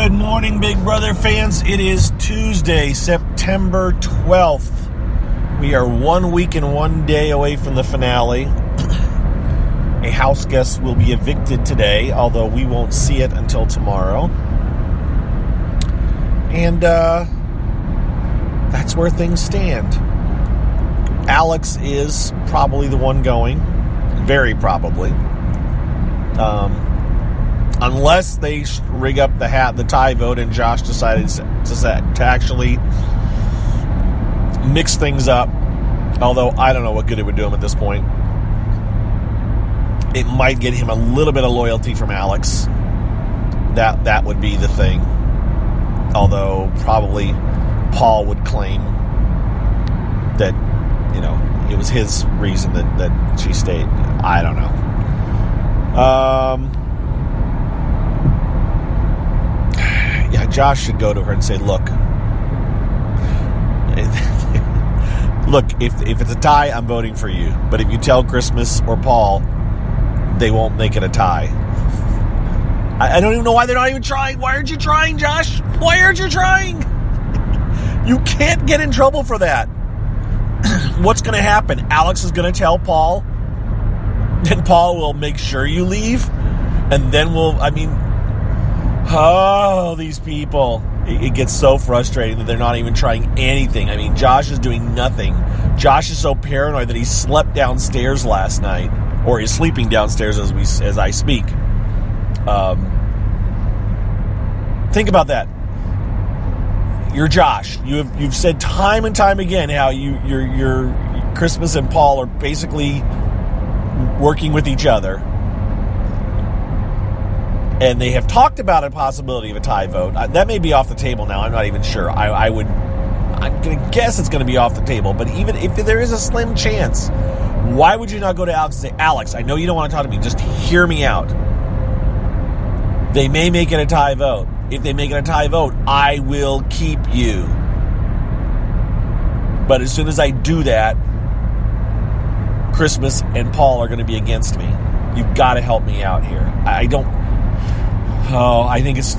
Good morning, Big Brother fans. It is Tuesday, September 12th. We are 1 week and 1 day away from the finale. A house guest will be evicted today, although we won't see it until tomorrow. And that's where things stand. Alex is probably the one going. Very probably. Unless they rig up the tie vote and Josh decided to actually mix things up. Although I don't know what good it would do him at this point. It might get him a little bit of loyalty from Alex. That would be the thing. Although probably Paul would claim that, it was his reason that she stayed. I don't know. Yeah, Josh should go to her and say, look, if it's a tie, I'm voting for you. But if you tell Christmas or Paul, they won't make it a tie. I don't even know why they're not even trying. Why aren't you trying, Josh? Why aren't you trying? You can't get in trouble for that. What's going to happen? Alex is going to tell Paul. Then Paul will make sure you leave. And then these people. It gets so frustrating that they're not even trying anything. Josh is doing nothing. Josh is so paranoid that he slept downstairs last night. Or is sleeping downstairs as I speak. Think about that. You're Josh. You've said time and time again how your Christmas and Paul are basically working with each other. And they have talked about a possibility of a tie vote. That may be off the table now. I'm not even sure. I'm going to guess it's going to be off the table. But even if there is a slim chance, why would you not go to Alex and say, Alex, I know you don't want to talk to me. Just hear me out. They may make it a tie vote. If they make it a tie vote, I will keep you. But as soon as I do that, Christmas and Paul are going to be against me. You've got to help me out here. I think it's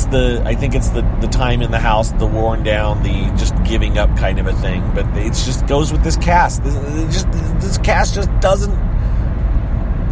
the time in the house, the worn down, the just giving up kind of a thing. But it just goes with this cast. This cast just doesn't.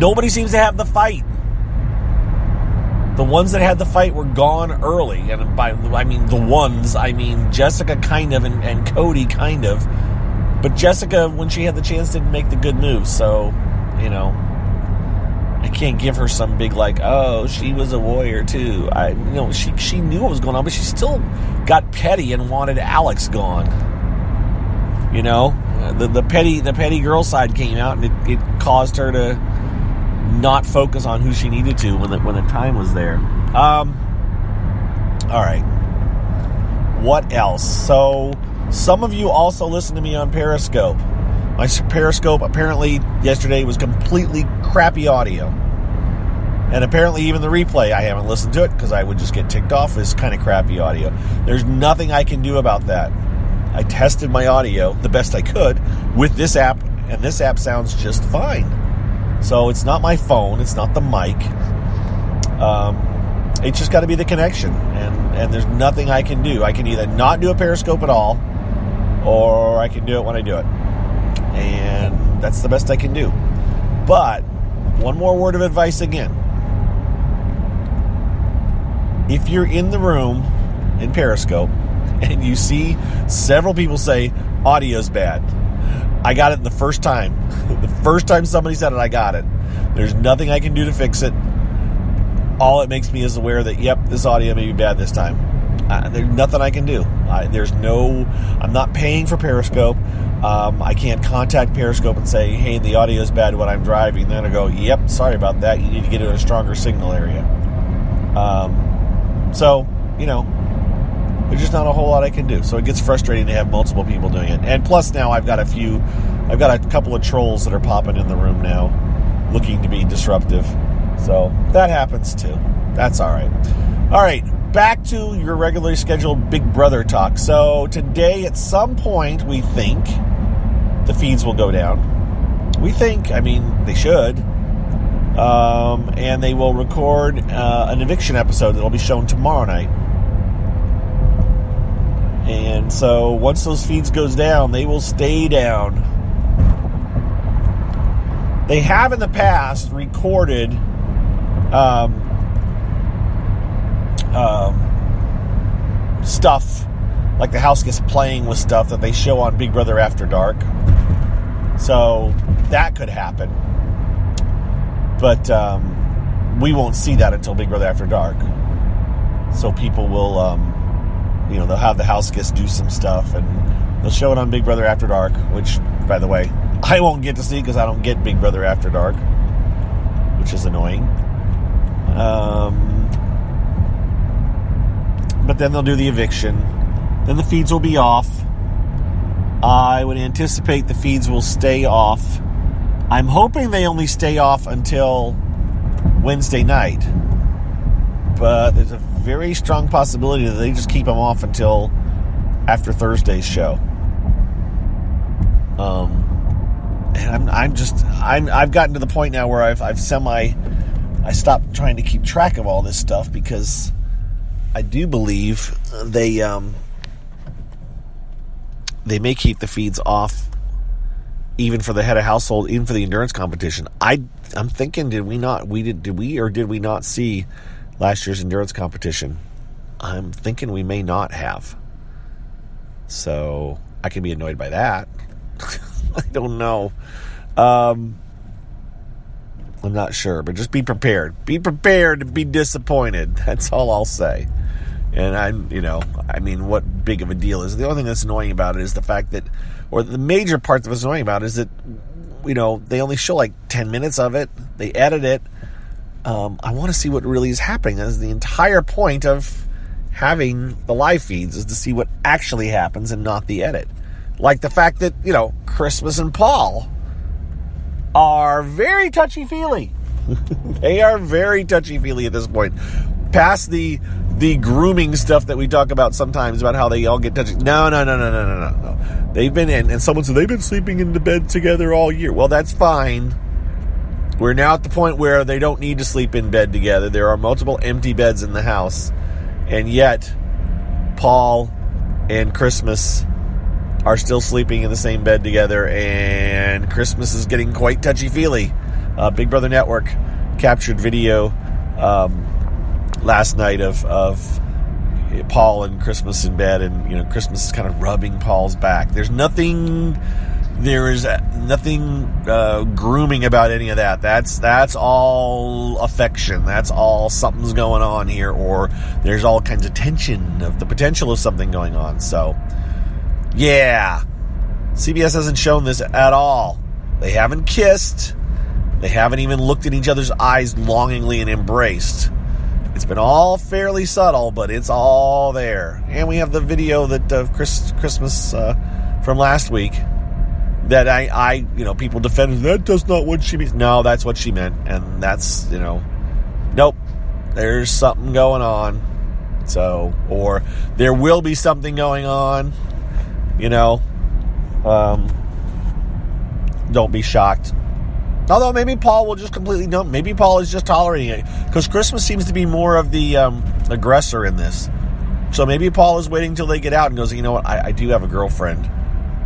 Nobody seems to have the fight. The ones that had the fight were gone early, and Jessica kind of and Cody kind of, but Jessica, when she had the chance, didn't make the good moves. So, I can't give her some big she was a warrior too. She knew what was going on, but she still got petty and wanted Alex gone. The petty girl side came out, and it caused her to not focus on who she needed to when the time was there. All right. What else? So, some of you also listen to me on Periscope. My Periscope apparently yesterday was completely crappy audio. And apparently even the replay, I haven't listened to it because I would just get ticked off, is kind of crappy audio. There's nothing I can do about that. I tested my audio the best I could with this app, and this app sounds just fine. So it's not my phone, it's not the mic. It's just got to be the connection, and there's nothing I can do. I can either not do a Periscope at all, or I can do it when I do it. And that's the best I can do. But one more word of advice again. If you're in the room in Periscope and you see several people say audio's bad, I got it the first time. The first time somebody said it, I got it. There's nothing I can do to fix it. All it makes me is aware that, this audio may be bad this time. There's nothing I can do. I'm not paying for Periscope. I can't contact Periscope and say, hey, the audio is bad when I'm driving. Then I go, sorry about that. You need to get it in a stronger signal area. There's just not a whole lot I can do. So it gets frustrating to have multiple people doing it. And plus now I've got a couple of trolls that are popping in the room now, looking to be disruptive. So that happens too. That's all right. All right. Back to your regularly scheduled Big Brother talk. So today at some point we think the feeds will go down. We think, they should. And they will record an Eviction episode that will be shown tomorrow night. And so once those feeds goes down, they will stay down. They have in the past recorded stuff, like the house gets playing with stuff that they show on Big Brother After Dark. So that could happen. But we won't see that until Big Brother After Dark. So people will, they'll have the house guests do some stuff, and they'll show it on Big Brother After Dark, which, by the way, I won't get to see because I don't get Big Brother After Dark, which is annoying. But then they'll do the eviction. Then the feeds will be off. I would anticipate the feeds will stay off. I'm hoping they only stay off until Wednesday night. But there's a very strong possibility that they just keep them off until after Thursday's show. And I've gotten to the point now where I stopped trying to keep track of all this stuff, because I do believe they may keep the feeds off even for the head of household, even for the endurance competition. I'm thinking, did we not see last year's endurance competition? I'm thinking we may not have. So I can be annoyed by that. I don't know. I'm not sure, but just be prepared. Be prepared to be disappointed. That's all I'll say. And what big of a deal is? The only thing that's annoying about it is the fact that, or the major part that's annoying about it is that, they only show like 10 minutes of it. They edit it. I want to see what really is happening. That is the entire point of having the live feeds, is to see what actually happens and not the edit. Like the fact that, Christmas and Paul are very touchy-feely. They are very touchy-feely at this point. Past the grooming stuff that we talk about sometimes, about how they all get touchy. No. They've been in, and someone said they've been sleeping in the bed together all year. Well, that's fine. We're now at the point where they don't need to sleep in bed together. There are multiple empty beds in the house. And yet, Paul and Christmas are still sleeping in the same bed together, and Christmas is getting quite touchy-feely. Big Brother Network captured video last night of Paul and Christmas in bed, and Christmas is kind of rubbing Paul's back. There is nothing grooming about any of that. That's all affection. That's all something's going on here, or there's all kinds of tension of the potential of something going on. So, yeah, CBS hasn't shown this at all. They haven't kissed. They haven't even looked in each other's eyes longingly and embraced. It's been all fairly subtle, but it's all there. And we have the video that of Christmas from last week that I people defended. That does not what she means. No, that's what she meant, and that's nope. There's something going on. So, or there will be something going on. Don't be shocked. Although maybe Paul will just completely know. Maybe Paul is just tolerating it, because Christmas seems to be more of the aggressor in this. So maybe Paul is waiting till they get out and goes, you know what, I do have a girlfriend,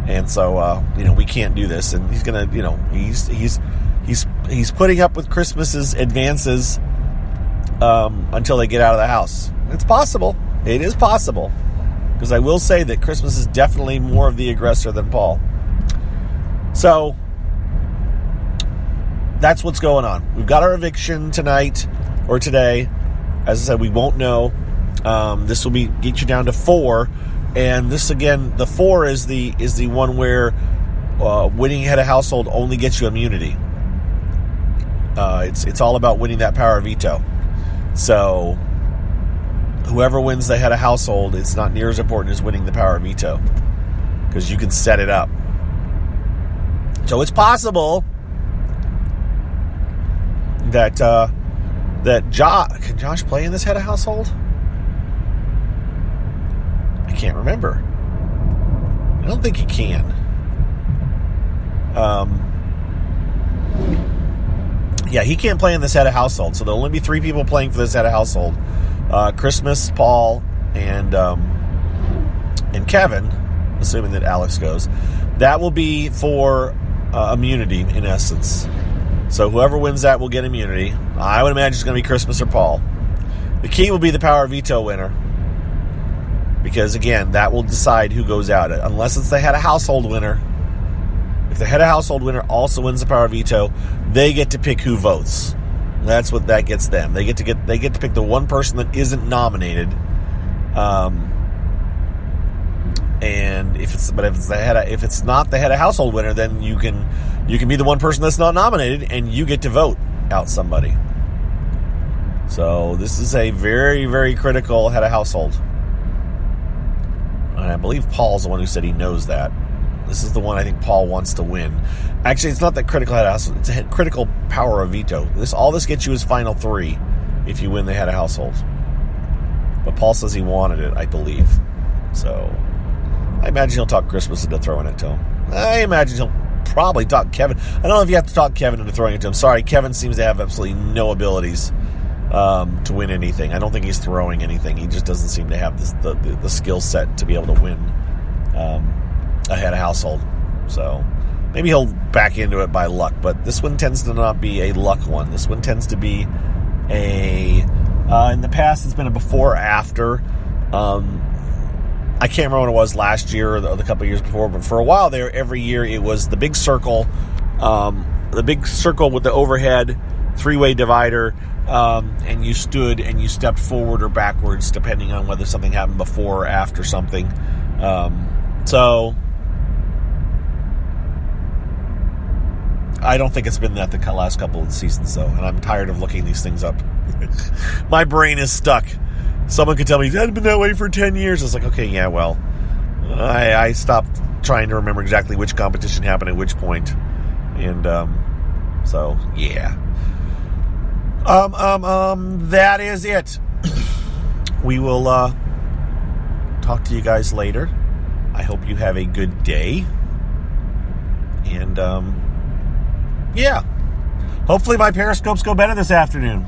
and so we can't do this. And he's gonna, he's putting up with Christmas's advances until they get out of the house. It's possible. It is possible, because I will say that Christmas is definitely more of the aggressor than Paul. So that's what's going on. We've got our eviction tonight or today. As I said, we won't know. This will get you down to 4, and this again, the 4 is the one where winning head of household only gets you immunity. It's all about winning that power of veto. So whoever wins the head of household, it's not near as important as winning the power of veto, because you can set it up. So it's possible that can Josh play in this head of household? I can't remember. I don't think he can. Yeah, he can't play in this head of household. So there'll only be 3 people playing for this head of household: Christmas, Paul, and and Kevin, assuming that Alex goes, that will be for immunity, in essence. So whoever wins that will get immunity. I would imagine it's going to be Christmas or Paul. The key will be the power of veto winner. Because, again, that will decide who goes out. Unless it's the head of household winner. If the head of household winner also wins the power of veto, they get to pick who votes. That's what that gets them. They get to pick the one person that isn't nominated. And if it's not the head of household winner, then you can be the one person that's not nominated, and you get to vote out somebody. So this is a very, very critical head of household. And I believe Paul's the one who said he knows that. This is the one I think Paul wants to win. Actually, it's not that critical head of household. It's a critical power of veto. All this gets you is final 3 if you win the head of household. But Paul says he wanted it, I believe. So I imagine he'll talk Christmas into throwing it to him. I imagine he'll probably talk Kevin. I don't know if you have to talk Kevin into throwing it to him. Sorry, Kevin seems to have absolutely no abilities to win anything. I don't think he's throwing anything. He just doesn't seem to have the skill set to be able to win a head of household. So maybe he'll back into it by luck. But this one tends to not be a luck one. This one tends to be in the past, it's been a before-after. I can't remember what it was last year or the couple of years before, but for a while there, every year it was the big circle with the overhead 3-way divider, and you stood and you stepped forward or backwards depending on whether something happened before or after something. So I don't think it's been that the last couple of seasons, though, and I'm tired of looking these things up. My brain is stuck. Someone could tell me, it hadn't been that way for 10 years. It's like, okay, yeah, well, I stopped trying to remember exactly which competition happened at which point. And, so, yeah. That is it. We will, talk to you guys later. I hope you have a good day. And, yeah. Hopefully my periscopes go better this afternoon.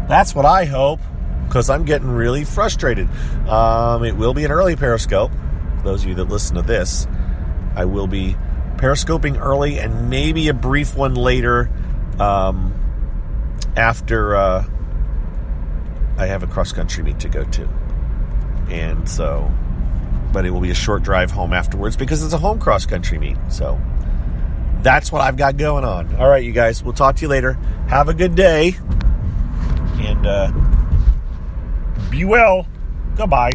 That's what I hope. Because I'm getting really frustrated. It will be an early Periscope. For those of you that listen to this, I will be Periscoping early and maybe a brief one later after I have a cross-country meet to go to. And so, but it will be a short drive home afterwards because it's a home cross-country meet. So that's what I've got going on. All right, you guys, we'll talk to you later. Have a good day. And, be well. Goodbye.